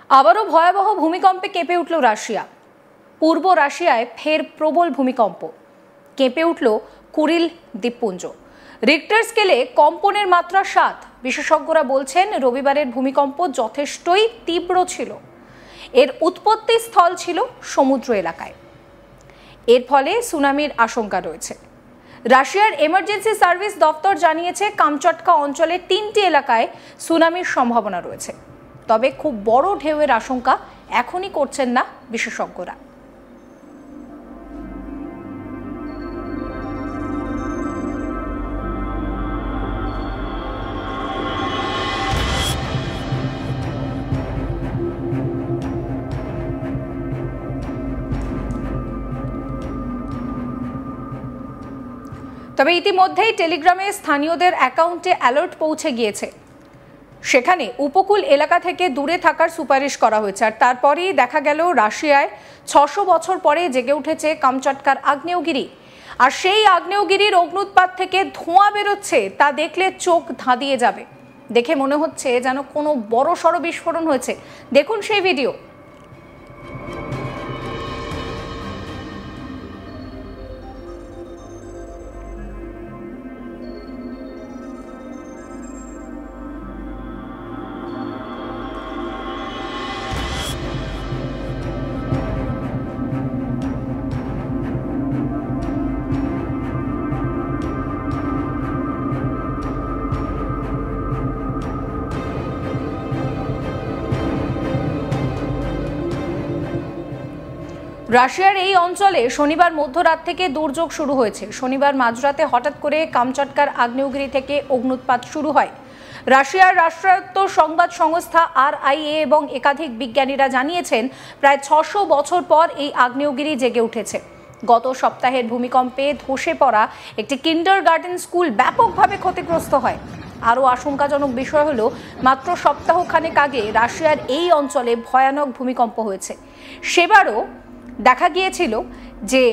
আবারও ভয়াবহ ভূমিকম্পে কেঁপে উঠল রাশিয়া। পূর্ব রাশিয়ায় ফের প্রবল ভূমিকম্প, কেঁপে উঠল কুরিল দ্বীপপুঞ্জ। রিক্টার স্কেলে কম্পনের মাত্রা 7। বিশেষজ্ঞরা বলছেন রবিবারের ভূমিকম্প যথেষ্টই তীব্র ছিল। এর উৎপত্তি স্থল ছিল সমুদ্র এলাকায়। এর ফলে সুনামির আশঙ্কা রয়েছে। রাশিয়ার এমার্জেন্সি সার্ভিস দপ্তর জানিয়েছে কামচাটকা অঞ্চলের 3টি এলাকায় সুনামির সম্ভাবনা রয়েছে। তবে খুব বড় ঢেউয়ের আশঙ্কা এখনই করছেন না বিশেষজ্ঞরা। তবে ইতিমধ্যেই টেলিগ্রামে স্থানীয়দের অ্যাকাউন্টে অ্যালার্ট পৌঁছে গিয়েছে। সেখানে উপকূল এলাকা থেকে দূরে থাকার সুপারিশ করা হয়েছে। আর তারপরেই দেখা গেল রাশিয়ায় 600 বছর পরে জেগে উঠেছে কামচাটকার আগ্নেয়গিরি। আর সেই আগ্নেয়গিরির অগ্নুৎপাত থেকে ধোঁয়া বেরোচ্ছে, তা দেখলে চোখ ধাঁধিয়ে যাবে। দেখে মনে হচ্ছে যেন কোনো বড়সড় বিস্ফোরণ হয়েছে। দেখুন সেই ভিডিও। রাশিয়ার এই অঞ্চলে শনিবার মধ্যরাত থেকে দুর্যোগ শুরু হয়েছে। শনিবার মাঝরাতে হঠাৎ করে কামচাটকার আগ্নেয়গিরি থেকে অগ্নুৎপাত শুরু হয়। রাশিয়ার রাষ্ট্রায়ত্ত সংবাদ সংস্থা RIA এবং একাধিক বিজ্ঞানীরা জানিয়েছেন প্রায় 600 বছর পর এই আগ্নেয়গিরি জেগে উঠেছে। গত সপ্তাহের ভূমিকম্পে ধসে পড়া একটি কিন্ডারগার্টেন স্কুল ব্যাপকভাবে ক্ষতিগ্রস্ত হয়। আরও আশঙ্কাজনক বিষয় হলো মাত্র সপ্তাহখানেক আগে রাশিয়ার এই অঞ্চলে ভয়ানক ভূমিকম্প হয়েছে। সেবারও দেখা গিয়েছিল যে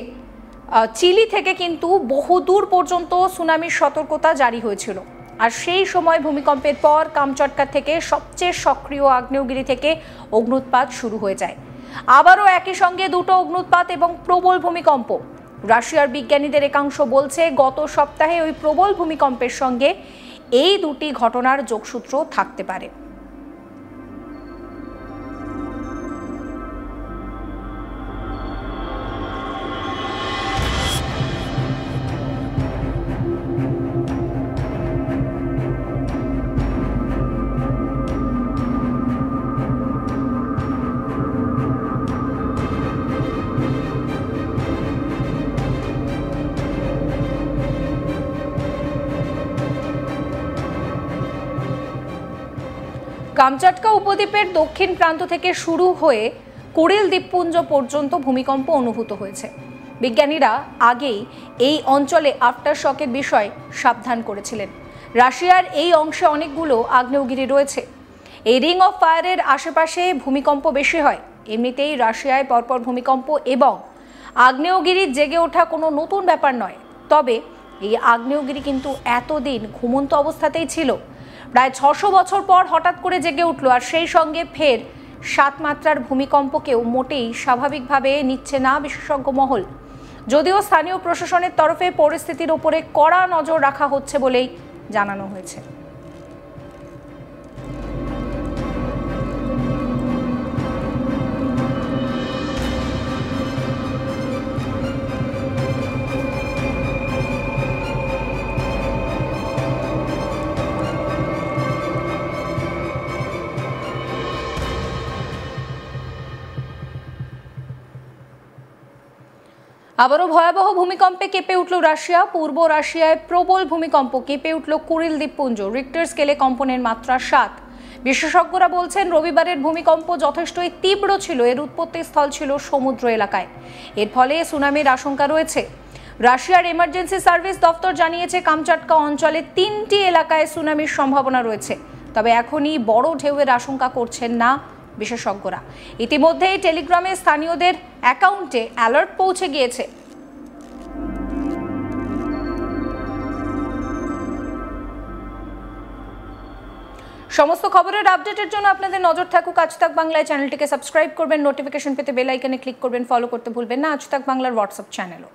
চিলি থেকে কিন্তু বহুদূর পর্যন্ত সুনামির সতর্কতা জারি হয়েছিল। আর সেই সময় ভূমিকম্পের পর কামচাটকা থেকে সবচেয়ে সক্রিয় আগ্নেয়গিরি থেকে অগ্নুৎপাত শুরু হয়ে যায়। আবারও একই সঙ্গে দুটো অগ্নুৎপাত এবং প্রবল ভূমিকম্প। রাশিয়ার বিজ্ঞানীদের একাংশ বলছে গত সপ্তাহে ওই প্রবল ভূমিকম্পের সঙ্গে এই দুটি ঘটনার যোগসূত্র থাকতে পারে। কামচাটকা উপদ্বীপের দক্ষিণ প্রান্ত থেকে শুরু হয়ে কুরিল দ্বীপপুঞ্জ পর্যন্ত ভূমিকম্প অনুভূত হয়েছে। বিজ্ঞানীরা আগেই এই অঞ্চলে আফটার শকের বিষয়ে সাবধান করেছিলেন। রাশিয়ার এই অংশে অনেকগুলো আগ্নেয়গিরি রয়েছে। এই রিং অফ ফায়ারের আশেপাশে ভূমিকম্প বেশি হয়। এমনিতেই রাশিয়ায় পরপর ভূমিকম্প এবং আগ্নেয়গিরির জেগে ওঠা কোনো নতুন ব্যাপার নয়। তবে এই আগ্নেয়গিরি কিন্তু এতদিন ঘুমন্ত অবস্থাতেই ছিল। প্রায় 600 বছর পর হঠাৎ করে জেগে উঠল। আর সেই সঙ্গে ফের 7 মাত্রার ভূমিকম্পকেও মোটেই স্বাভাবিকভাবে নিচ্ছে না বিশেষজ্ঞ মহল। যদিও স্থানীয় প্রশাসনের তরফে পরিস্থিতির উপরে কড়া নজর রাখা হচ্ছে বলেই জানানো হয়েছে। আবারও ভয়াবহ ভূমিকম্পে কেঁপে উঠল রাশিয়া। পূর্ব রাশিয়ায় প্রবল ভূমিকম্প, কেঁপে উঠল কুরিল দ্বীপপুঞ্জ। রিক্টার স্কেলে কম্পনের মাত্রা 7। বিশেষজ্ঞরা বলছেন রবিবারের ভূমিকম্প যথেষ্টই তীব্র ছিল। এর উৎপত্তি স্থল ছিল সমুদ্র এলাকায়। এর ফলে সুনামির আশঙ্কা রয়েছে। রাশিয়ার এমার্জেন্সি সার্ভিস দপ্তর জানিয়েছে কামচাটকা অঞ্চলে 3টি এলাকায় সুনামির সম্ভাবনা রয়েছে। তবে এখনই বড় ঢেউয়ের আশঙ্কা করছেন না বিশেষজ্ঞরা। ইতিমধ্যেই টেলিগ্রামে স্থানীয়দের অ্যাকাউন্টে অ্যালার্ট পৌঁছে গিয়েছে। সমস্ত খবরের আপডেটের জন্য আপনাদের নজর থাকুক আজ তাক বাংলায়। চ্যানেলটিকে সাবস্ক্রাইব করবেন, নোটিফিকেশন পেতে বেল আইকনে ক্লিক করবেন, ফলো করতে ভুলবেন না আজ তাক বাংলার হোয়াটসঅ্যাপ চ্যানেলও।